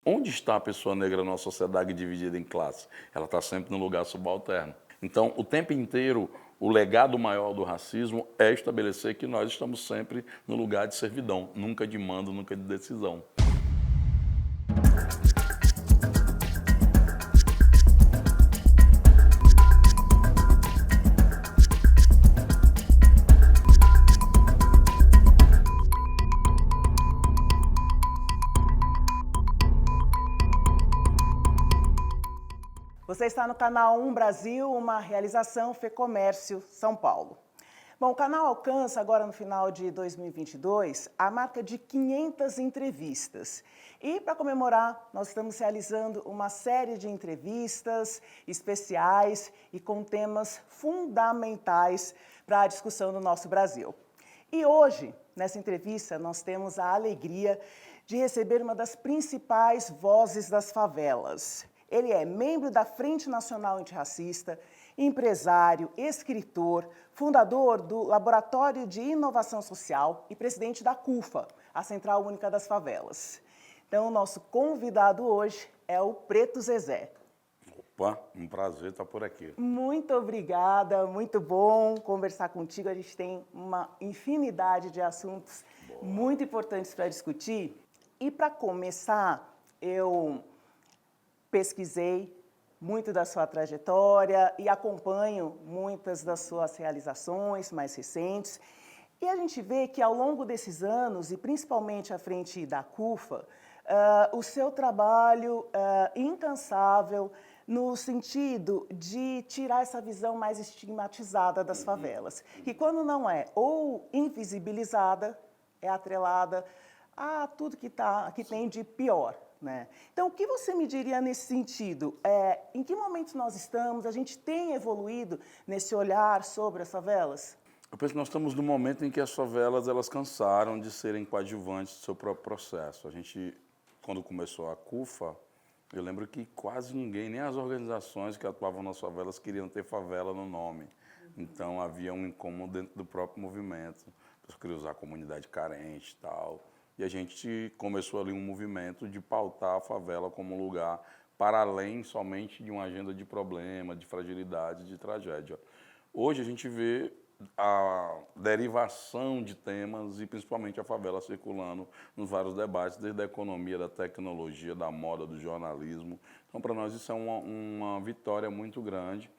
Onde está a pessoa negra numa sociedade dividida em classes? Ela está sempre no lugar subalterno. Então, o tempo inteiro, o legado maior do racismo é estabelecer que nós estamos sempre no lugar de servidão, nunca de mando, nunca de decisão. Você está no canal 1 Brasil, uma realização FEComércio São Paulo. Bom, o canal alcança agora no final de 2022 a marca de 500 entrevistas. E para comemorar, nós estamos realizando uma série de entrevistas especiais e com temas fundamentais para a discussão do nosso Brasil. E hoje, nessa entrevista, nós temos a alegria de receber uma das principais vozes das favelas. Ele é membro da Frente Nacional Antirracista, empresário, escritor, fundador do Laboratório de Inovação Social e presidente da CUFA, a Central Única das Favelas. Então, o nosso convidado hoje é o Preto Zezé. Opa, um prazer estar por aqui. Muito obrigada, muito bom conversar contigo. A gente tem uma infinidade de assuntos muito importantes para discutir. E para começar, eu pesquisei muito da sua trajetória e acompanho muitas das suas realizações mais recentes. E a gente vê que ao longo desses anos, e principalmente à frente da CUFA, o seu trabalho incansável no sentido de tirar essa visão mais estigmatizada das favelas, que quando não é ou invisibilizada, é atrelada a tudo que tem de pior. Né? Então, o que você me diria nesse sentido? Em que momento nós estamos? A gente tem evoluído nesse olhar sobre as favelas? Eu penso que nós estamos no momento em que as favelas elas cansaram de serem coadjuvantes do seu próprio processo. A gente, quando começou a CUFA, eu lembro que quase ninguém, nem as organizações que atuavam nas favelas, queriam ter favela no nome. Então, havia um incômodo dentro do próprio movimento. Eu queria usar a comunidade carente e tal. E a gente começou ali um movimento de pautar a favela como um lugar para além somente de uma agenda de problema, de fragilidade, de tragédia. Hoje a gente vê a derivação de temas e principalmente a favela circulando nos vários debates, desde a economia, da tecnologia, da moda, do jornalismo. Então, para nós isso é uma vitória muito grande.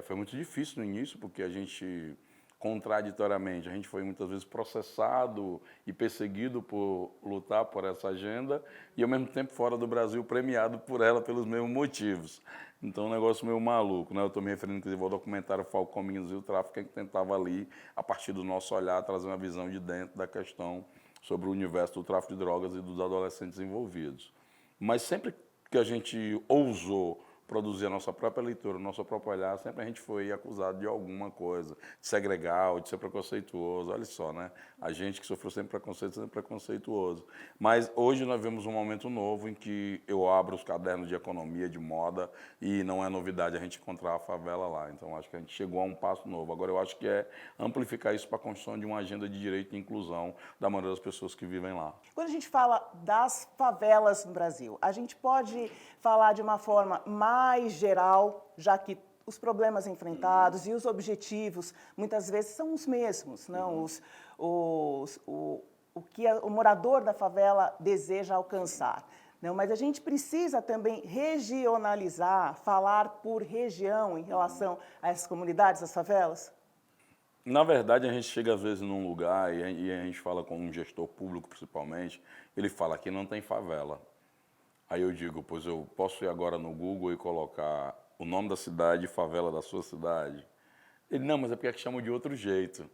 Foi muito difícil no início, porque a gente, contraditoriamente, a gente foi muitas vezes processado e perseguido por lutar por essa agenda e, ao mesmo tempo, fora do Brasil, premiado por ela pelos mesmos motivos. Então, é um negócio meio maluco, né? Eu estou me referindo, inclusive, ao documentário Falcominhos e o Tráfico, que tentava ali, a partir do nosso olhar, trazer uma visão de dentro da questão sobre o universo do tráfico de drogas e dos adolescentes envolvidos. Mas sempre que a gente ousou produzir a nossa própria leitura, o nosso próprio olhar, sempre a gente foi acusado de alguma coisa, de segregar ou de ser preconceituoso. Olha só, né? A gente que sofreu sempre preconceito, sempre preconceituoso. Mas hoje nós vemos um momento novo em que eu abro os cadernos de economia, de moda, e não é novidade a gente encontrar a favela lá. Então, acho que a gente chegou a um passo novo. Agora, eu acho que é amplificar isso para a construção de uma agenda de direito e inclusão da maioria das pessoas que vivem lá. Quando a gente fala das favelas no Brasil, a gente pode falar de uma forma mais geral, já que os problemas enfrentados e os objetivos muitas vezes são os mesmos, não? O que o morador da favela deseja alcançar. Não, mas a gente precisa também regionalizar, falar por região em relação a essas comunidades, as favelas? Na verdade, a gente chega às vezes num lugar e a gente fala com um gestor público, principalmente, ele fala que não tem favela. Aí eu digo, pois eu posso ir agora no Google e colocar o nome da cidade e favela da sua cidade? Ele, não, mas é porque é que chamam de outro jeito.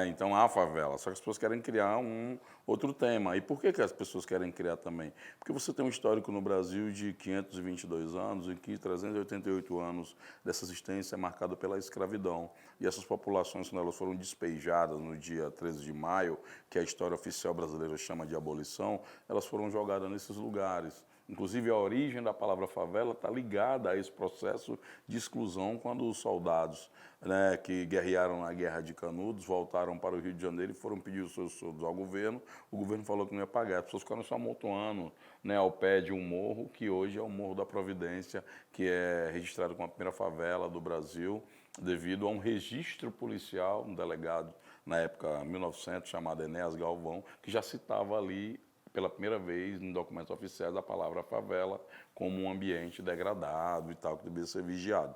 Então há favela, só que as pessoas querem criar um outro tema. E por que as pessoas querem criar também? Porque você tem um histórico no Brasil de 522 anos, em que 388 anos dessa existência é marcado pela escravidão. E essas populações, quando elas foram despejadas no dia 13 de maio, que a história oficial brasileira chama de abolição, elas foram jogadas nesses lugares. Inclusive, a origem da palavra favela está ligada a esse processo de exclusão, quando os soldados, né, que guerrearam na Guerra de Canudos voltaram para o Rio de Janeiro e foram pedir os seus soldos ao governo. o governo falou que não ia pagar. As pessoas ficaram só amontoando, né, ao pé de um morro, que hoje é o Morro da Providência, que é registrado como a primeira favela do Brasil, devido a um registro policial, um delegado, na época 1900, chamado Enéas Galvão, que já citava ali pela primeira vez em documentos oficiais a palavra favela como um ambiente degradado e tal, que deveria ser vigiado.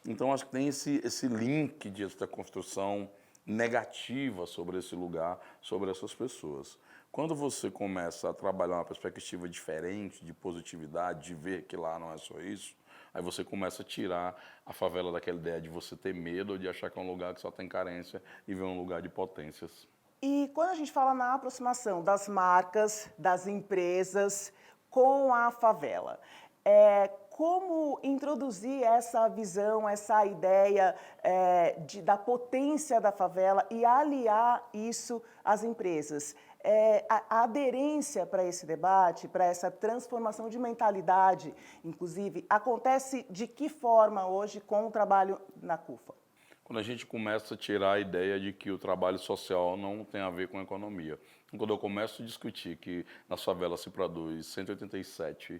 Então, acho que tem esse link dessa construção negativa sobre esse lugar, sobre essas pessoas. Quando você começa a trabalhar uma perspectiva diferente, de positividade, de ver que lá não é só isso, aí você começa a tirar a favela daquela ideia de você ter medo ou de achar que é um lugar que só tem carência e ver um lugar de potências. E quando a gente fala na aproximação das marcas, das empresas com a favela, como introduzir essa visão, essa ideia da potência da favela e aliar isso às empresas? A aderência para esse debate, para essa transformação de mentalidade, inclusive, acontece de que forma hoje com o trabalho na CUFA? Quando a gente começa a tirar a ideia de que o trabalho social não tem a ver com a economia. Quando eu começo a discutir que nas favelas se produz 187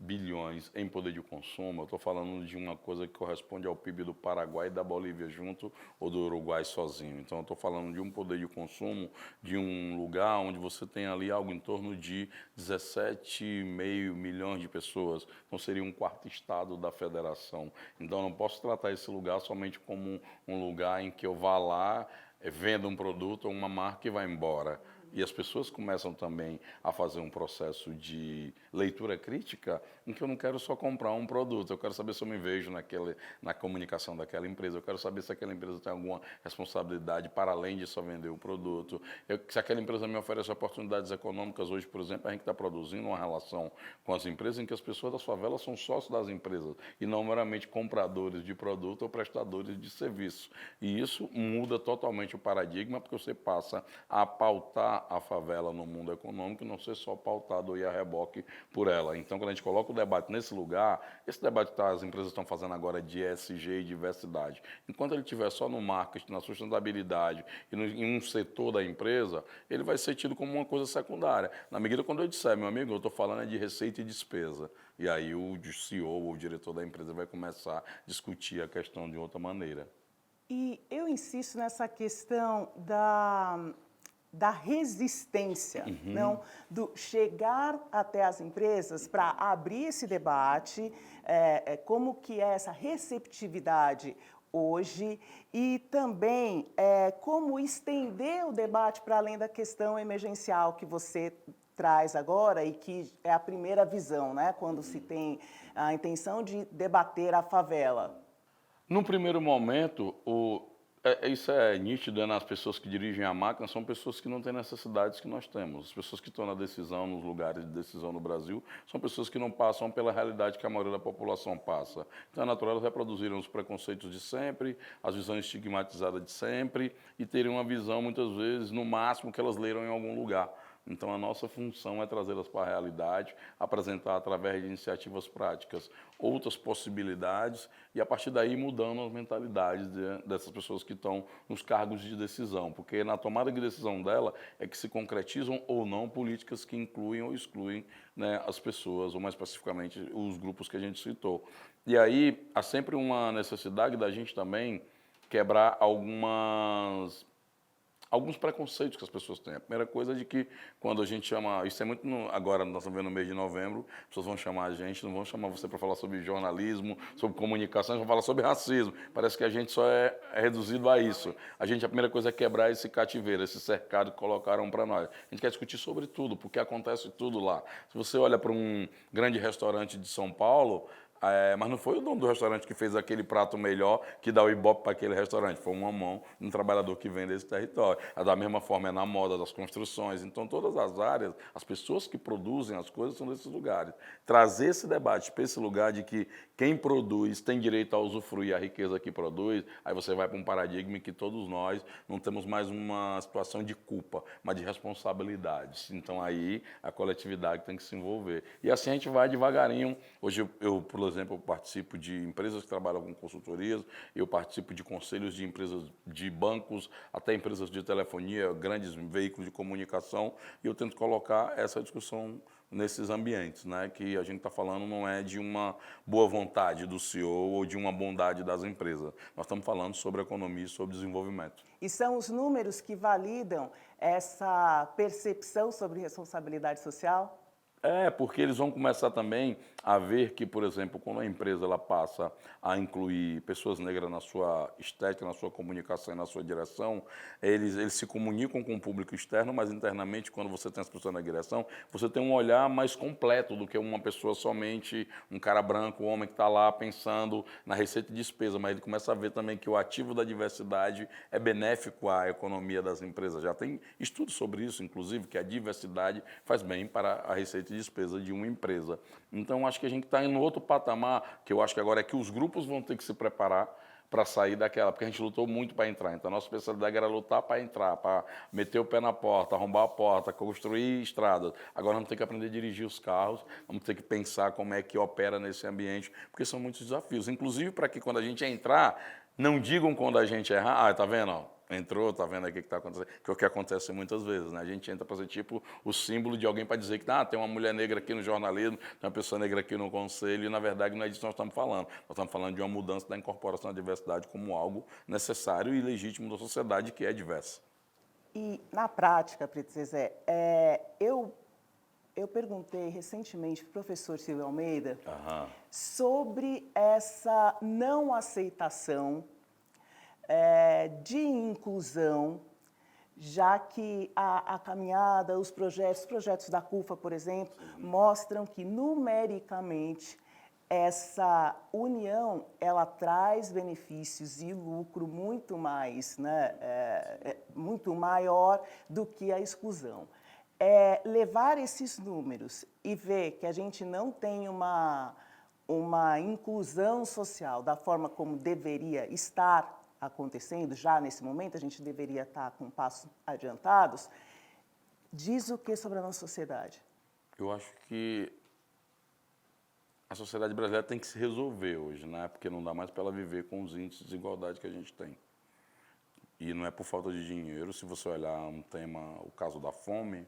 bilhões em poder de consumo, eu estou falando de uma coisa que corresponde ao PIB do Paraguai e da Bolívia junto ou do Uruguai sozinho. Então, eu estou falando de um poder de consumo de um lugar onde você tem ali algo em torno de 17,5 milhões de pessoas. Então, seria um quarto estado da federação. Então, eu não posso tratar esse lugar somente como um lugar em que eu vá lá, venda um produto ou uma marca e vai embora. E as pessoas começam também a fazer um processo de leitura crítica em que eu não quero só comprar um produto, eu quero saber se eu me vejo na comunicação daquela empresa, eu quero saber se aquela empresa tem alguma responsabilidade para além de só vender o produto, se aquela empresa me oferece oportunidades econômicas. Hoje, por exemplo, a gente está produzindo uma relação com as empresas em que as pessoas das favelas são sócios das empresas e não meramente compradores de produto ou prestadores de serviço. E isso muda totalmente o paradigma, porque você passa a pautar a favela no mundo econômico e não ser só pautado e a reboque por ela. Então, quando a gente coloca o debate nesse lugar, esse debate que as empresas estão fazendo agora de ESG e diversidade, enquanto ele estiver só no marketing, na sustentabilidade e em um setor da empresa, ele vai ser tido como uma coisa secundária. Na medida quando eu disser, meu amigo, eu estou falando de receita e despesa, e aí o CEO ou o diretor da empresa vai começar a discutir a questão de outra maneira. E eu insisto nessa questão da resistência, não, do chegar até as empresas para abrir esse debate, como que é essa receptividade hoje e também como estender o debate para além da questão emergencial que você traz agora e que é a primeira visão, né, quando se tem a intenção de debater a favela. Num primeiro momento, isso é nítido, nas pessoas que dirigem a máquina, são pessoas que não têm necessidades que nós temos. As pessoas que estão na decisão, nos lugares de decisão no Brasil, são pessoas que não passam pela realidade que a maioria da população passa. Então é natural elas reproduzirem os preconceitos de sempre, as visões estigmatizadas de sempre e terem uma visão, muitas vezes, no máximo, que elas leram em algum lugar. Então, a nossa função é trazê-las para a realidade, apresentar através de iniciativas práticas outras possibilidades e, a partir daí, mudando as mentalidades dessas pessoas que estão nos cargos de decisão. Porque na tomada de decisão dela é que se concretizam ou não políticas que incluem ou excluem, né, as pessoas, ou mais especificamente os grupos que a gente citou. E aí, há sempre uma necessidade da gente também quebrar alguns preconceitos que as pessoas têm. A primeira coisa é de que quando a gente chama, isso é muito, agora nós estamos vendo no mês de novembro, as pessoas vão chamar a gente, não vão chamar você para falar sobre jornalismo, sobre comunicação, vão falar sobre racismo. Parece que a gente só é reduzido a isso. A primeira coisa é quebrar esse cativeiro, esse cercado que colocaram para nós. A gente quer discutir sobre tudo, porque acontece tudo lá. Se você olha para um grande restaurante de São Paulo, mas não foi o dono do restaurante que fez aquele prato melhor que dá o ibope para aquele restaurante. Foi uma mão, um trabalhador que vem desse território. Da mesma forma é na moda, das construções. Então, todas as áreas, as pessoas que produzem as coisas são desses lugares. Trazer esse debate para esse lugar de que quem produz tem direito a usufruir a riqueza que produz, aí você vai para um paradigma em que todos nós não temos mais uma situação de culpa, mas de responsabilidade. Então, aí a coletividade tem que se envolver. E assim a gente vai devagarinho. Hoje, por exemplo, eu participo de empresas que trabalham com consultorias, eu participo de conselhos de empresas de bancos, até empresas de telefonia, grandes veículos de comunicação, e eu tento colocar essa discussão nesses ambientes, né? Que a gente está falando não é de uma boa vontade do CEO ou de uma bondade das empresas. Nós estamos falando sobre economia e sobre desenvolvimento. E são os números que validam essa percepção sobre responsabilidade social? Porque eles vão começar também a ver que, por exemplo, quando a empresa ela passa a incluir pessoas negras na sua estética, na sua comunicação e na sua direção, eles se comunicam com o público externo, mas internamente, quando você tem as pessoas na direção, você tem um olhar mais completo do que uma pessoa somente, um cara branco, um homem que está lá pensando na receita e despesa, mas ele começa a ver também que o ativo da diversidade é benéfico à economia das empresas. Já tem estudos sobre isso, inclusive, que a diversidade faz bem para a receita de despesa de uma empresa. Então, acho que a gente está em outro patamar, que eu acho que agora é que os grupos vão ter que se preparar para sair daquela, porque a gente lutou muito para entrar. Então, a nossa especialidade era lutar para entrar, para meter o pé na porta, arrombar a porta, construir estradas. Agora vamos ter que aprender a dirigir os carros, vamos ter que pensar como é que opera nesse ambiente, porque são muitos desafios. Inclusive, para que quando a gente entrar, não digam quando a gente errar, tá vendo? Entrou, tá vendo aqui o que está acontecendo? Que é o que acontece muitas vezes, né? A gente entra para ser tipo o símbolo de alguém para dizer que tem uma mulher negra aqui no jornalismo, tem uma pessoa negra aqui no conselho, e na verdade não é disso que nós estamos falando. Nós estamos falando de uma mudança da incorporação da diversidade como algo necessário e legítimo da sociedade que é diversa. E na prática, Preto Zezé, eu perguntei recentemente para o professor Silvio Almeida sobre essa não aceitação de inclusão, já que a caminhada, os projetos da CUFA, por exemplo, mostram que numericamente essa união ela traz benefícios e lucro muito mais, né, muito maior do que a exclusão. Levar esses números e ver que a gente não tem uma inclusão social da forma como deveria estar acontecendo, já nesse momento, a gente deveria estar com passos adiantados, diz o que sobre a nossa sociedade? Eu acho que a sociedade brasileira tem que se resolver hoje, né? Porque não dá mais para ela viver com os índices de desigualdade que a gente tem. E não é por falta de dinheiro. Se você olhar um tema, o caso da fome,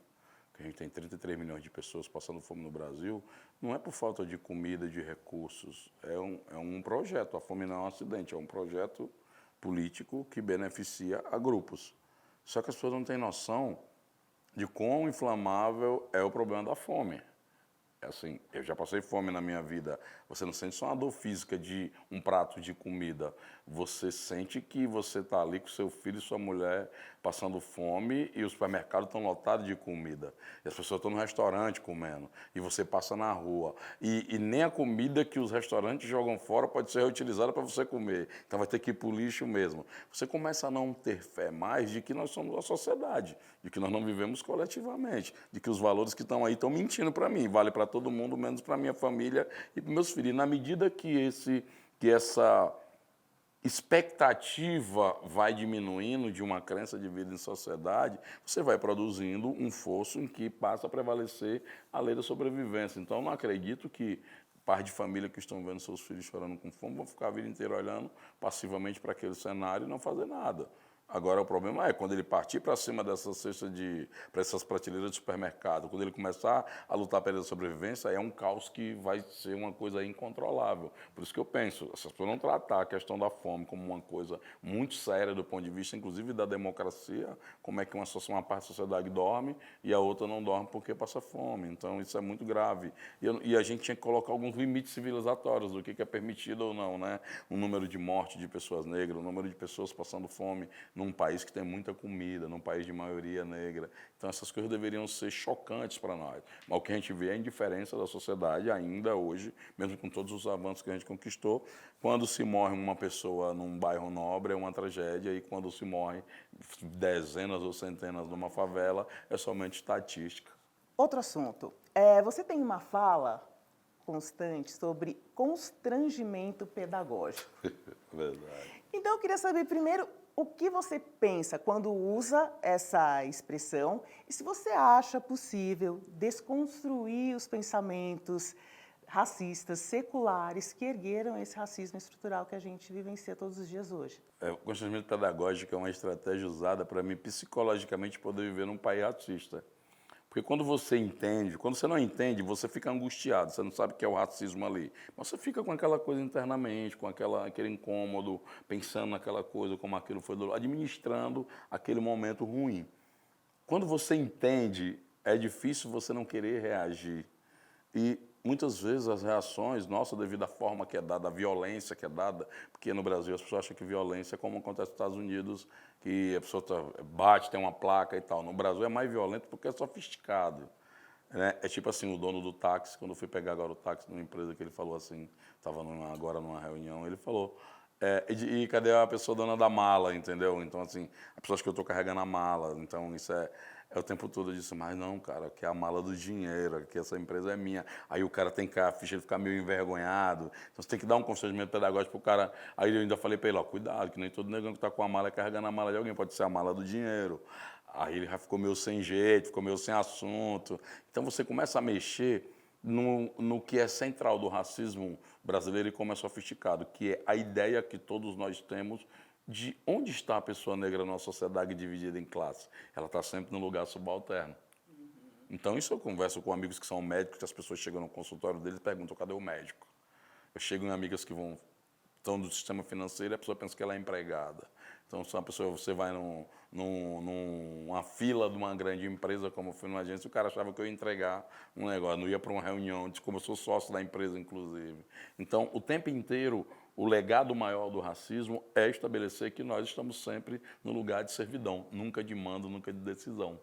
que a gente tem 33 milhões de pessoas passando fome no Brasil, não é por falta de comida, de recursos. É um projeto. A fome não é um acidente, é um projeto político que beneficia a grupos. Só que as pessoas não têm noção de quão inflamável é o problema da fome. Assim, eu já passei fome na minha vida. Você não sente só uma dor física de um prato de comida. Você sente que você está ali com seu filho e sua mulher passando fome e os supermercados estão lotados de comida. E as pessoas estão no restaurante comendo. E você passa na rua. E nem a comida que os restaurantes jogam fora pode ser reutilizada para você comer. Então vai ter que ir para o lixo mesmo. Você começa a não ter fé mais de que nós somos a sociedade, de que nós não vivemos coletivamente, de que os valores que estão aí estão mentindo para mim. Vale para todo mundo, menos para minha família e para meus filhos. E na medida que essa expectativa vai diminuindo de uma crença de vida em sociedade, você vai produzindo um fosso em que passa a prevalecer a lei da sobrevivência. Então, eu não acredito que pais de família que estão vendo seus filhos chorando com fome vão ficar a vida inteira olhando passivamente para aquele cenário e não fazer nada. Agora, o problema é quando ele partir para cima dessa cesta para essas prateleiras de supermercado, quando ele começar a lutar pela sobrevivência, é um caos que vai ser uma coisa incontrolável. Por isso que eu penso, se as pessoas não tratar a questão da fome como uma coisa muito séria do ponto de vista, inclusive, da democracia, como é que uma parte da sociedade dorme e a outra não dorme porque passa fome. Então, isso é muito grave. E a gente tinha que colocar alguns limites civilizatórios do que é permitido ou não, né? O número de mortes de pessoas negras, o número de pessoas passando fome num país que tem muita comida, num país de maioria negra. Então, essas coisas deveriam ser chocantes para nós. Mas o que a gente vê é a indiferença da sociedade ainda hoje, mesmo com todos os avanços que a gente conquistou. Quando se morre uma pessoa num bairro nobre, é uma tragédia, e quando se morre dezenas ou centenas numa favela, é somente estatística. Outro assunto. Você tem uma fala constante sobre constrangimento pedagógico. Verdade. Então, eu queria saber primeiro o que você pensa quando usa essa expressão e se você acha possível desconstruir os pensamentos racistas, seculares, que ergueram esse racismo estrutural que a gente vivencia todos os dias hoje. O constrangimento pedagógico é uma estratégia usada para mim, psicologicamente, poder viver num país racista. Porque quando você entende, quando você não entende, você fica angustiado, você não sabe o que é o racismo ali. Mas você fica com aquela coisa internamente, com aquele incômodo, pensando naquela coisa, como aquilo foi, administrando aquele momento ruim. Quando você entende, é difícil você não querer reagir. E muitas vezes as reações, nossa, devido à forma que é dada, à violência que é dada, porque no Brasil as pessoas acham que violência é como acontece nos Estados Unidos, que a pessoa bate, tem uma placa e tal. No Brasil é mais violento porque é sofisticado. Né? É tipo assim, o dono do táxi, quando eu fui pegar agora o táxi numa empresa, que ele falou assim, estava agora numa reunião, ele falou, e cadê a pessoa dona da mala, entendeu? Então, assim, a pessoa acha que eu estou carregando a mala, então isso é o tempo todo eu disse, mas não, cara, que é a mala do dinheiro, que essa empresa é minha. Aí o cara tem que a ficha, ele fica meio envergonhado. Então você tem que dar um constrangimento pedagógico pro cara. Aí eu ainda falei para ele, ó, cuidado, que nem todo negão que está com a mala é carregando a mala de alguém, pode ser a mala do dinheiro. Aí ele já ficou meio sem jeito, ficou meio sem assunto. Então você começa a mexer no que é central do racismo brasileiro e como é sofisticado, que é a ideia que todos nós temos de onde está a pessoa negra na sociedade dividida em classes. Ela está sempre no lugar subalterno. Então, isso eu converso com amigos que são médicos, que as pessoas chegam no consultório deles e perguntam, cadê o médico? Eu chego em amigas que estão do sistema financeiro e a pessoa pensa que ela é empregada. Então, se uma pessoa, você vai numa fila de uma grande empresa, como eu fui numa agência, o cara achava que eu ia entregar um negócio, não ia para uma reunião, como eu sou sócio da empresa, inclusive. Então, o tempo inteiro, o legado maior do racismo é estabelecer que nós estamos sempre no lugar de servidão, nunca de mando, nunca de decisão.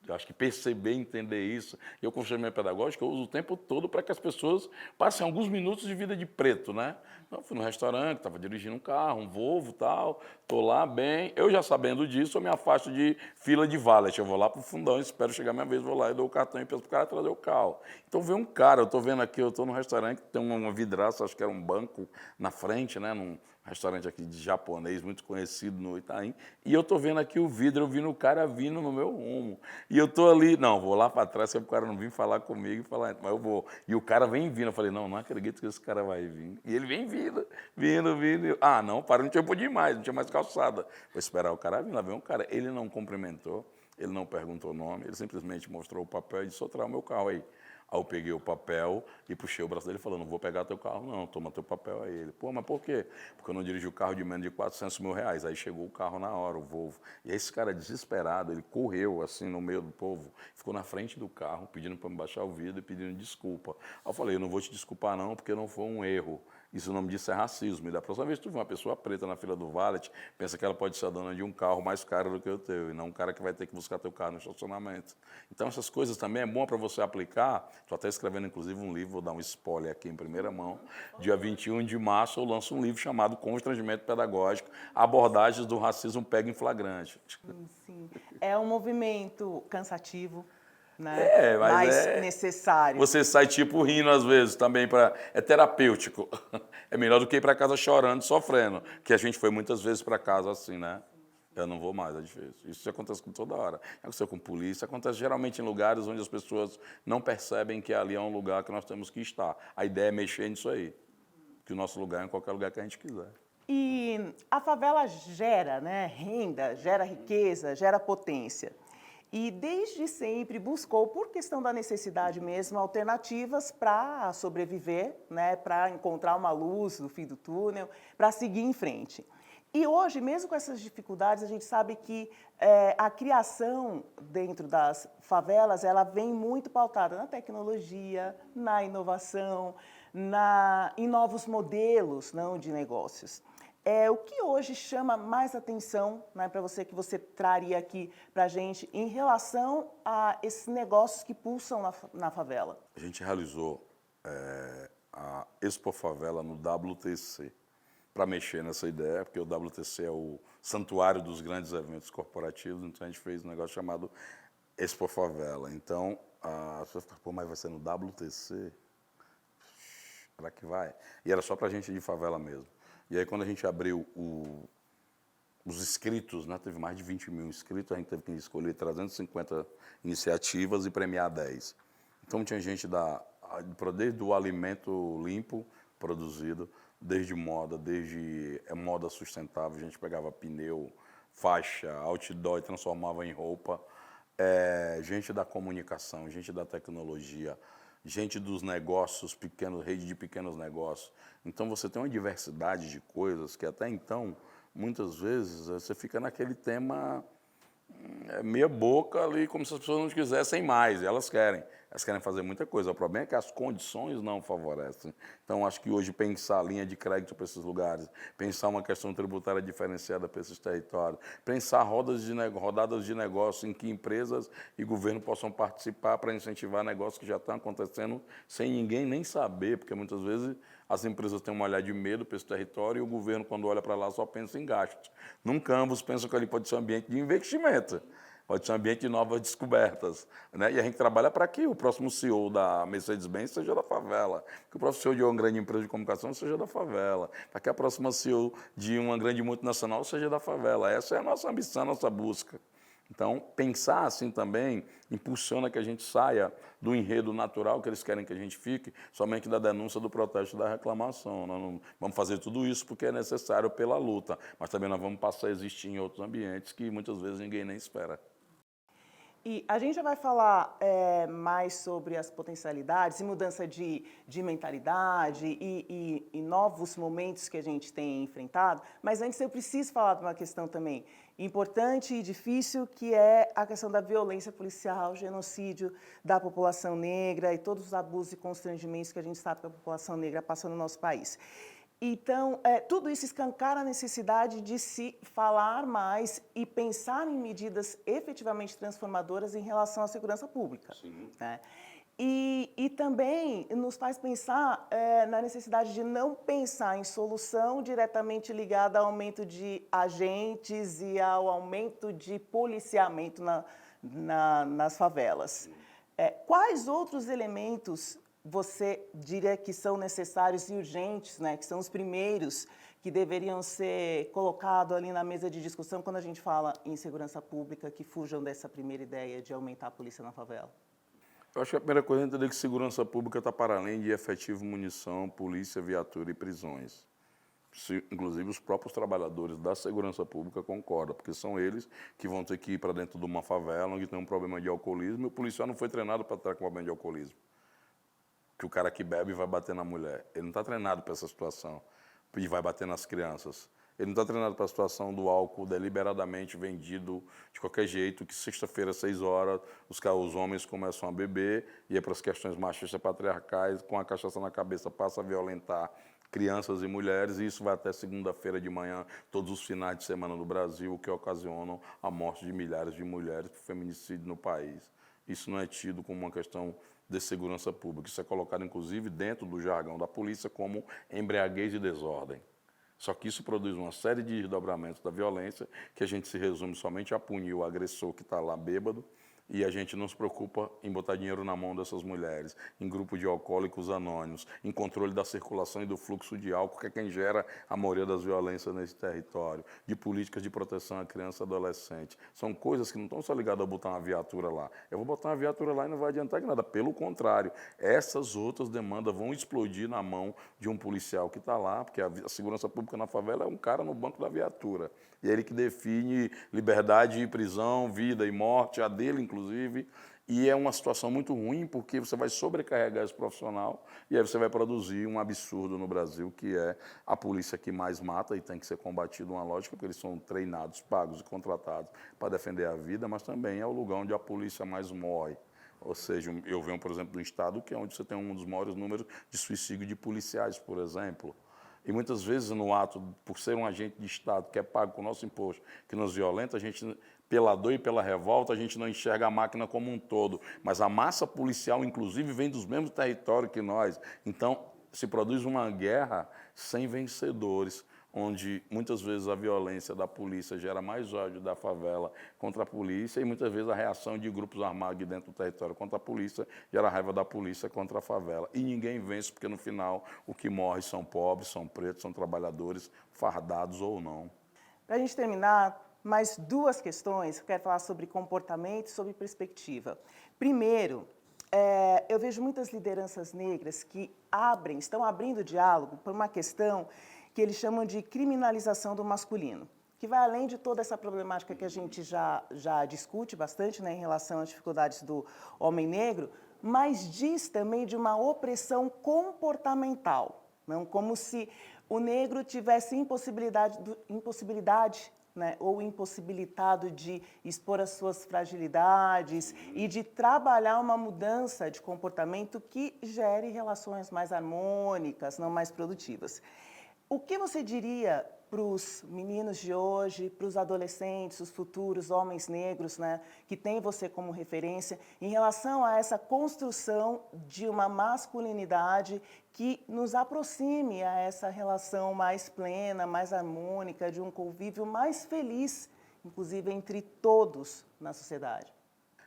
Eu acho que perceber, entender isso. E eu, com o constrangimento pedagógico, eu uso o tempo todo para que as pessoas passem alguns minutos de vida de preto, né? Então, eu fui no restaurante, estava dirigindo um carro, um Volvo e tal, estou lá bem. Eu já sabendo disso, eu me afasto de fila de valet. Eu vou lá para o fundão, espero chegar a minha vez, vou lá e dou o cartão e peço para o cara trazer o carro. Então, vem um cara, eu estou vendo aqui, eu estou num restaurante, tem uma vidraça, acho que era um banco na frente, né? Num restaurante aqui de japonês, muito conhecido no Itaim, e eu estou vendo aqui o vidro, eu vi o cara vindo no meu rumo. E eu estou ali, não, vou lá para trás, se o cara não vir falar comigo e falar, mas eu vou. E o cara vem vindo, eu falei, não acredito que esse cara vai vir. E ele vem vindo. Ah, não, para, não tinha podido mais, não tinha mais calçada. Vou esperar o cara vir, lá vem um cara. Ele não cumprimentou, ele não perguntou o nome, ele simplesmente mostrou o papel e disse, só traz o meu carro aí. Aí eu peguei o papel e puxei o braço dele e falei, não vou pegar teu carro não, toma teu papel aí. Ele, pô, mas por quê? Porque eu não dirigi o carro de menos de 400 mil reais. Aí chegou o carro na hora, o Volvo. E esse cara desesperado, ele correu assim no meio do povo, ficou na frente do carro, pedindo para me baixar o vidro e pedindo desculpa. Aí eu falei, eu não vou te desculpar não, porque não foi um erro. Isso, o nome disso é racismo. E da próxima vez que tu vê uma pessoa preta na fila do valet, pensa que ela pode ser a dona de um carro mais caro do que o teu, e não um cara que vai ter que buscar teu carro no estacionamento. Então, essas coisas também é bom para você aplicar. Estou até escrevendo, inclusive, um livro, vou dar um spoiler aqui em primeira mão. Dia 21 de março, eu lanço um livro chamado Constrangimento Pedagógico, Abordagens do Racismo Pega em Flagrante. Sim. É um movimento cansativo, né? Mas necessário. Você sai tipo rindo às vezes também, é terapêutico. É melhor do que ir para casa chorando, sofrendo, que a gente foi muitas vezes para casa assim, né? Eu não vou mais, é difícil. Isso acontece com toda hora. Aconteceu com polícia, acontece geralmente em lugares onde as pessoas não percebem que ali é um lugar que nós temos que estar. A ideia é mexer nisso aí, que o nosso lugar é em qualquer lugar que a gente quiser. E a favela gera, né, renda, gera riqueza, gera potência. E desde sempre buscou, por questão da necessidade mesmo, alternativas para sobreviver, né, para encontrar uma luz no fim do túnel, para seguir em frente. E hoje, mesmo com essas dificuldades, a gente sabe que a criação dentro das favelas, ela vem muito pautada na tecnologia, na inovação, em novos modelos, não, de negócios. O que hoje chama mais atenção, né, para você, que você traria aqui para a gente em relação a esses negócios que pulsam na favela? A gente realizou a Expo Favela no WTC para mexer nessa ideia, porque o WTC é o santuário dos grandes eventos corporativos, então a gente fez um negócio chamado Expo Favela. Então, as pessoas falaram, pô, mas vai ser no WTC? Será que vai? E era só para gente de favela mesmo. E aí, quando a gente abriu os inscritos, né, teve mais de 20 mil inscritos, a gente teve que escolher 350 iniciativas e premiar 10. Então, tinha gente desde o alimento limpo produzido, desde moda sustentável, a gente pegava pneu, faixa, outdoor e transformava em roupa, gente da comunicação, gente da tecnologia, gente dos negócios pequenos, rede de pequenos negócios. Então você tem uma diversidade de coisas que até então, muitas vezes, você fica naquele tema meia boca ali, como se as pessoas não quisessem mais, e elas querem. Elas querem fazer muita coisa. O problema é que as condições não favorecem. Então, acho que hoje pensar linha de crédito para esses lugares, pensar uma questão tributária diferenciada para esses territórios, pensar rodadas de negócio em que empresas e governo possam participar para incentivar negócios que já estão acontecendo sem ninguém nem saber, porque muitas vezes as empresas têm um olhar de medo para esse território e o governo, quando olha para lá, só pensa em gastos. Nunca ambos pensam que ali pode ser um ambiente de investimento, pode ser um ambiente de novas descobertas. Né? E a gente trabalha para que o próximo CEO da Mercedes-Benz seja da favela, que o próximo CEO de uma grande empresa de comunicação seja da favela, para que a próxima CEO de uma grande multinacional seja da favela. Essa é a nossa ambição, a nossa busca. Então, pensar assim também impulsiona que a gente saia do enredo natural que eles querem que a gente fique, somente da denúncia, do protesto, da reclamação. Nós não vamos fazer tudo isso porque é necessário pela luta, mas também nós vamos passar a existir em outros ambientes que muitas vezes ninguém nem espera. E a gente já vai falar mais sobre as potencialidades e mudança de mentalidade e novos momentos que a gente tem enfrentado, mas antes eu preciso falar de uma questão também importante e difícil, que é a questão da violência policial, genocídio da população negra e todos os abusos e constrangimentos que a gente sabe que a população negra passa no nosso país. Então, tudo isso escancara a necessidade de se falar mais e pensar em medidas efetivamente transformadoras em relação à segurança pública. Sim. Né? E também nos faz pensar na necessidade de não pensar em solução diretamente ligada ao aumento de agentes e ao aumento de policiamento nas favelas. Quais outros elementos você diria que são necessários e urgentes, né, que são os primeiros que deveriam ser colocados ali na mesa de discussão quando a gente fala em segurança pública, que fujam dessa primeira ideia de aumentar a polícia na favela? Eu acho que a primeira coisa é entender que segurança pública está para além de efetivo munição, polícia, viatura e prisões. Inclusive os próprios trabalhadores da segurança pública concordam, porque são eles que vão ter que ir para dentro de uma favela onde tem um problema de alcoolismo e o policial não foi treinado para tratar com problema de alcoolismo. Que o cara que bebe vai bater na mulher. Ele não está treinado para essa situação e vai bater nas crianças. Ele não está treinado para a situação do álcool deliberadamente vendido de qualquer jeito, que sexta-feira, às 6 horas, os homens começam a beber e é para as questões machistas patriarcais, com a cachaça na cabeça, passa a violentar crianças e mulheres, e isso vai até segunda-feira de manhã, todos os finais de semana no Brasil, o que ocasionam a morte de milhares de mulheres por feminicídio no país. Isso não é tido como uma questão de segurança pública. Isso é colocado, inclusive, dentro do jargão da polícia como embriaguez e desordem. Só que isso produz uma série de desdobramentos da violência que a gente se resume somente a punir o agressor que está lá bêbado e a gente não se preocupa em botar dinheiro na mão dessas mulheres, em grupo de alcoólicos anônimos, em controle da circulação e do fluxo de álcool, que é quem gera a maioria das violências nesse território, de políticas de proteção à criança e adolescente. São coisas que não estão só ligadas a botar uma viatura lá. Eu vou botar uma viatura lá e não vai adiantar nada. Pelo contrário, essas outras demandas vão explodir na mão de um policial que está lá, porque a segurança pública na favela é um cara no banco da viatura. E é ele que define liberdade e prisão, vida e morte, a dele, inclusive. E é uma situação muito ruim, porque você vai sobrecarregar esse profissional e aí você vai produzir um absurdo no Brasil, que é a polícia que mais mata e tem que ser combatido uma lógica, porque eles são treinados, pagos e contratados para defender a vida, mas também é o lugar onde a polícia mais morre. Ou seja, eu venho, por exemplo, de um estado que é onde você tem um dos maiores números de suicídio de policiais, por exemplo. E muitas vezes no ato, por ser um agente de Estado que é pago com o nosso imposto, que nos violenta, a gente, pela dor e pela revolta, a gente não enxerga a máquina como um todo. Mas a massa policial, inclusive, vem dos mesmos territórios que nós. Então, se produz uma guerra sem vencedores, onde muitas vezes a violência da polícia gera mais ódio da favela contra a polícia e muitas vezes a reação de grupos armados dentro do território contra a polícia gera raiva da polícia contra a favela. E ninguém vence porque no final o que morre são pobres, são pretos, são trabalhadores, fardados ou não. Para a gente terminar, mais duas questões. Eu quero falar sobre comportamento e sobre perspectiva. Primeiro, eu vejo muitas lideranças negras que estão abrindo diálogo por uma questão que eles chamam de criminalização do masculino, que vai além de toda essa problemática que a gente já discute bastante, né, em relação às dificuldades do homem negro, mas diz também de uma opressão comportamental, não como se o negro tivesse impossibilidade, né, ou impossibilitado de expor as suas fragilidades e de trabalhar uma mudança de comportamento que gere relações mais harmônicas, não mais produtivas. O que você diria para os meninos de hoje, para os adolescentes, os futuros homens negros, né, que têm você como referência, em relação a essa construção de uma masculinidade que nos aproxime a essa relação mais plena, mais harmônica, de um convívio mais feliz, inclusive entre todos na sociedade?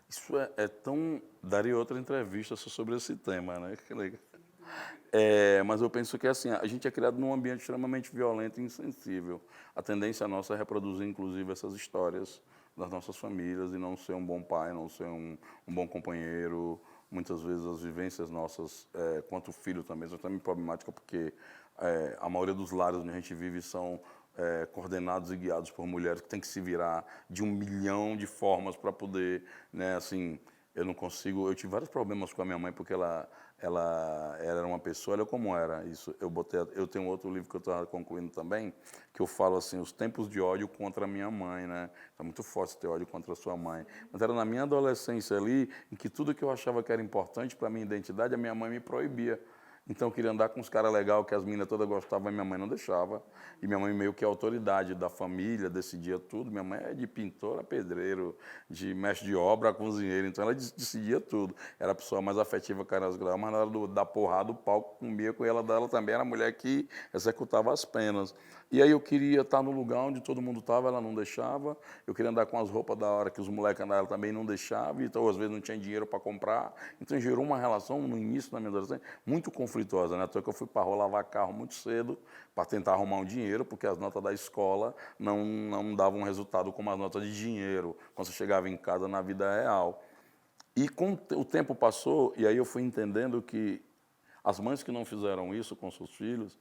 Isso é tão... Daria outra entrevista só sobre esse tema, né? Que legal. Mas eu penso que assim, a gente é criado num ambiente extremamente violento e insensível. A tendência nossa é reproduzir, inclusive, essas histórias das nossas famílias e não ser um bom pai, não ser um bom companheiro. Muitas vezes as vivências nossas, quanto filho também, são também problemáticas porque a maioria dos lares onde a gente vive são coordenados e guiados por mulheres que têm que se virar de 1 milhão de formas para poder, né, assim, eu não consigo... Eu tive vários problemas com a minha mãe porque ela era uma pessoa, olha como era isso. Eu tenho outro livro que eu estou concluindo também, que eu falo assim, os tempos de ódio contra a minha mãe, né? É muito forte ter ódio contra a sua mãe. Mas era na minha adolescência ali, em que tudo que eu achava que era importante para a minha identidade, a minha mãe me proibia. Então eu queria andar com uns caras legais que as meninas todas gostavam, mas minha mãe não deixava. E minha mãe meio que a autoridade da família, decidia tudo. Minha mãe é de pintor a pedreiro, de mestre de obra a cozinheiro, então ela decidia tudo. Era a pessoa mais afetiva que era as mulheres, mas na hora da porrada, o palco comia com ela dela também, era a mulher que executava as penas. E aí eu queria estar no lugar onde todo mundo estava, ela não deixava. Eu queria andar com as roupas da hora que os moleques andavam, ela também não deixava. Então, às vezes, não tinha dinheiro para comprar. Então, gerou uma relação, no início da minha adolescência, muito conflituosa, né? Até que eu fui para a rua lavar carro muito cedo para tentar arrumar um dinheiro, porque as notas da escola não davam resultado como as notas de dinheiro, quando você chegava em casa na vida real. E com o tempo passou, e aí eu fui entendendo que as mães que não fizeram isso com seus filhos,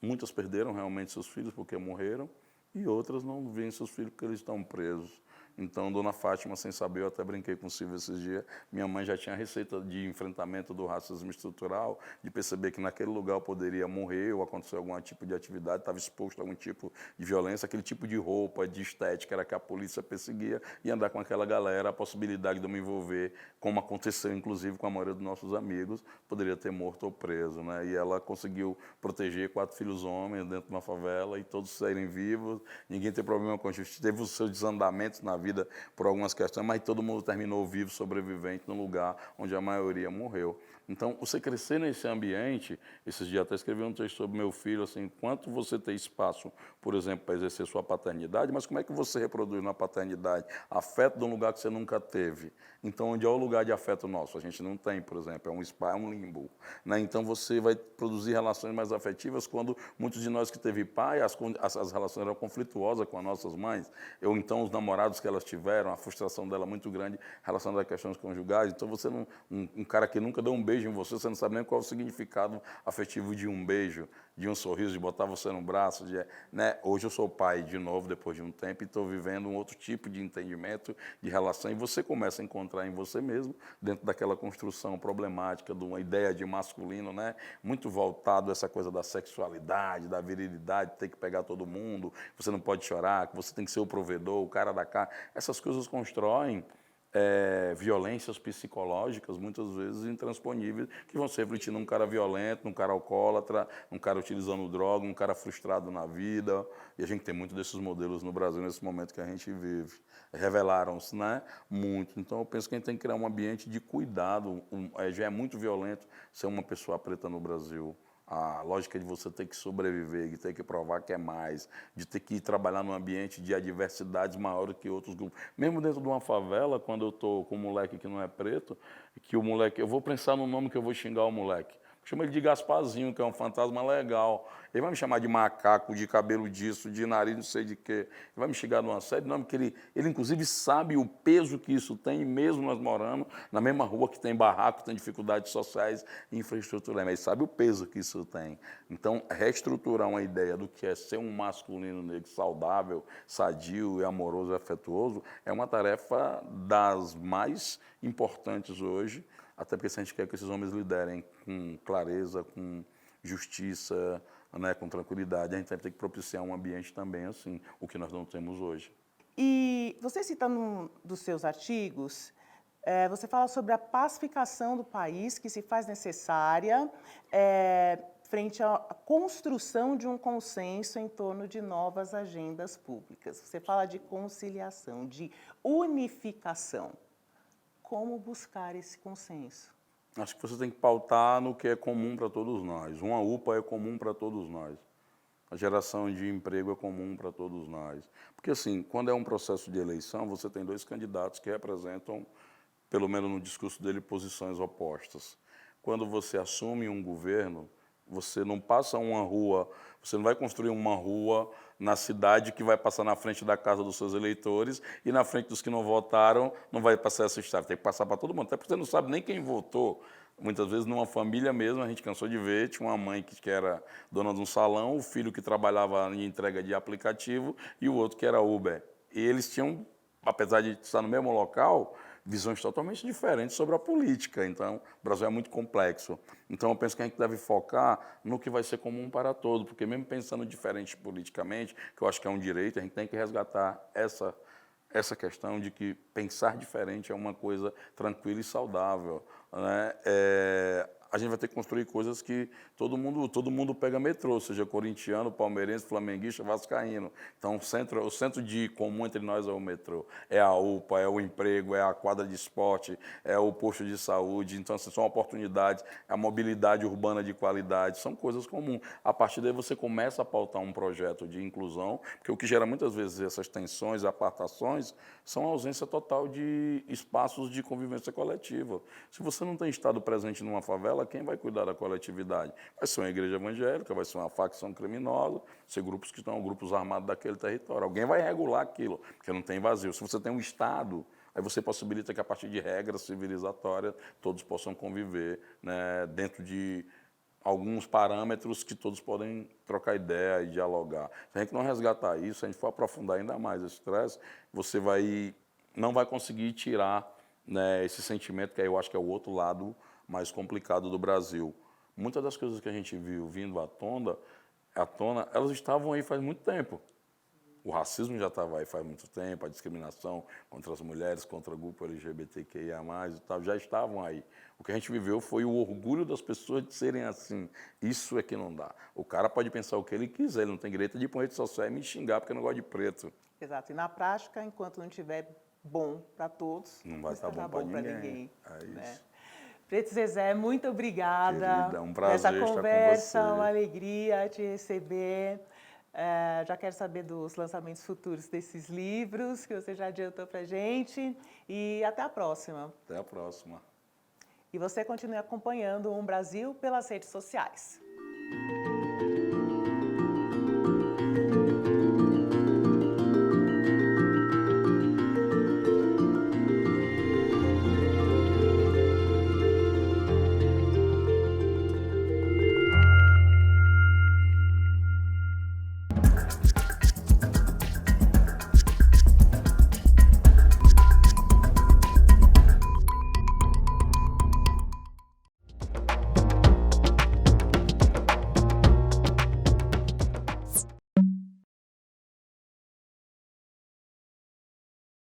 muitas perderam realmente seus filhos porque morreram, e outras não veem seus filhos porque eles estão presos. Então, Dona Fátima, sem saber, eu até brinquei com o Silvio esses dias, minha mãe já tinha a receita de enfrentamento do racismo estrutural, de perceber que naquele lugar eu poderia morrer ou acontecer algum tipo de atividade, estava exposto a algum tipo de violência, aquele tipo de roupa, de estética, era que a polícia perseguia, e andar com aquela galera, a possibilidade de eu me envolver, como aconteceu inclusive com a maioria dos nossos amigos, poderia ter morto ou preso, né? E ela conseguiu proteger 4 filhos homens dentro de uma favela e todos saírem vivos, ninguém tem problema com a justiça, teve os seus desandamentos na vida por algumas questões, mas todo mundo terminou vivo, sobrevivente, no lugar onde a maioria morreu. Então, você crescer nesse ambiente, esses dias até escrevi um texto sobre meu filho, assim, quanto você tem espaço, por exemplo, para exercer sua paternidade, mas como é que você reproduz na paternidade afeto de um lugar que você nunca teve? Então, onde é o lugar de afeto nosso? A gente não tem, por exemplo, é um spa, é um limbo. Né? Então, você vai produzir relações mais afetivas quando muitos de nós que teve pai, as relações eram conflituosas com as nossas mães, ou então os namorados que elas tiveram, a frustração dela muito grande relacionada a questões conjugais. Então, você não, um cara que nunca deu um beijo em você, você não sabe nem qual é o significado afetivo de um beijo, de um sorriso, de botar você no braço. Né? Hoje eu sou pai de novo, depois de um tempo, e estou vivendo um outro tipo de entendimento, de relação, e você começa a encontrar em você mesmo, dentro daquela construção problemática de uma ideia de masculino, né? Muito voltado a essa coisa da sexualidade, da virilidade, ter que pegar todo mundo, você não pode chorar, que você tem que ser o provedor, o cara da casa. Essas coisas constroem violências psicológicas, muitas vezes intransponíveis, que vão se refletir num cara violento, num cara alcoólatra, num cara utilizando droga, num cara frustrado na vida. E a gente tem muito desses modelos no Brasil nesse momento que a gente vive. Revelaram-se, né? Muito. Então, eu penso que a gente tem que criar um ambiente de cuidado. Já é muito violento ser uma pessoa preta no Brasil. A lógica de você ter que sobreviver, de ter que provar que é mais, de ter que trabalhar num ambiente de adversidades maiores que outros grupos. Mesmo dentro de uma favela, quando eu estou com um moleque que não é preto, que o moleque, eu vou pensar no nome que eu vou xingar o moleque. Chamo ele de Gasparzinho, que é um fantasma legal. Ele vai me chamar de macaco, de cabelo disso, de nariz não sei de quê. Ele vai me xingar de uma série de nomes, porque ele inclusive sabe o peso que isso tem, mesmo nós morando na mesma rua que tem barraco, tem dificuldades sociais e infraestrutura. Mas ele sabe o peso que isso tem. Então, reestruturar uma ideia do que é ser um masculino negro saudável, sadio e amoroso e afetuoso é uma tarefa das mais importantes hoje, até porque se a gente quer que esses homens liderem com clareza, com justiça, né, com tranquilidade, a gente vai ter que propiciar um ambiente também assim, o que nós não temos hoje. E você cita num dos seus artigos, você fala sobre a pacificação do país que se faz necessária frente à construção de um consenso em torno de novas agendas públicas. Você fala de conciliação, de unificação. Como buscar esse consenso? Acho que você tem que pautar no que é comum para todos nós. Uma UPA é comum para todos nós. A geração de emprego é comum para todos nós. Porque, assim, quando é um processo de eleição, você tem dois candidatos que representam, pelo menos no discurso dele, posições opostas. Quando você assume um governo, você não passa uma rua, você não vai construir uma rua na cidade que vai passar na frente da casa dos seus eleitores e na frente dos que não votaram não vai passar essa estrada. Tem que passar para todo mundo, até porque você não sabe nem quem votou. Muitas vezes, numa família mesmo, a gente cansou de ver, tinha uma mãe que era dona de um salão, o filho que trabalhava em entrega de aplicativo e o outro que era Uber. E eles tinham, apesar de estar no mesmo local, visões totalmente diferentes sobre a política. Então, o Brasil é muito complexo. Então, eu penso que a gente deve focar no que vai ser comum para todos, porque mesmo pensando diferente politicamente, que eu acho que é um direito, a gente tem que resgatar essa questão de que pensar diferente é uma coisa tranquila e saudável, né? A gente vai ter que construir coisas que todo mundo pega metrô, seja corintiano, palmeirense, flamenguista, vascaíno. Então, o centro de comum entre nós é o metrô. É a UPA, é o emprego, é a quadra de esporte, é o posto de saúde. Então, assim, são oportunidades, é a mobilidade urbana de qualidade, são coisas comuns. A partir daí, você começa a pautar um projeto de inclusão, porque o que gera muitas vezes essas tensões e apartações são a ausência total de espaços de convivência coletiva. Se você não tem estado presente numa favela, quem vai cuidar da coletividade? Vai ser uma igreja evangélica, vai ser uma facção criminosa, ser grupos que estão grupos armados daquele território. Alguém vai regular aquilo, porque não tem vazio. Se você tem um Estado, aí você possibilita que, a partir de regras civilizatórias, todos possam conviver, né, dentro de alguns parâmetros que todos podem trocar ideia e dialogar. Se a gente não resgatar isso, se a gente for aprofundar ainda mais esse estresse, você não vai conseguir tirar, né, esse sentimento, que aí eu acho que é o outro lado mais complicado do Brasil. Muitas das coisas que a gente viu vindo à tona, elas estavam aí faz muito tempo. O racismo já estava aí faz muito tempo, a discriminação contra as mulheres, contra o grupo LGBTQIA+, e tal, já estavam aí. O que a gente viveu foi o orgulho das pessoas de serem assim. Isso é que não dá. O cara pode pensar o que ele quiser, ele não tem direito de ir para uma rede social e me xingar porque não gosta de preto. Exato. E na prática, enquanto não estiver bom para todos, Não vai estar bom para ninguém. É isso. Né? Preto Zezé, muito obrigada. Querida, é um prazer essa estar conversa, com você. uma alegria te receber. Já quero saber dos lançamentos futuros desses livros que você já adiantou para a gente. E até a próxima. Até a próxima. E você continue acompanhando o Brasil pelas redes sociais.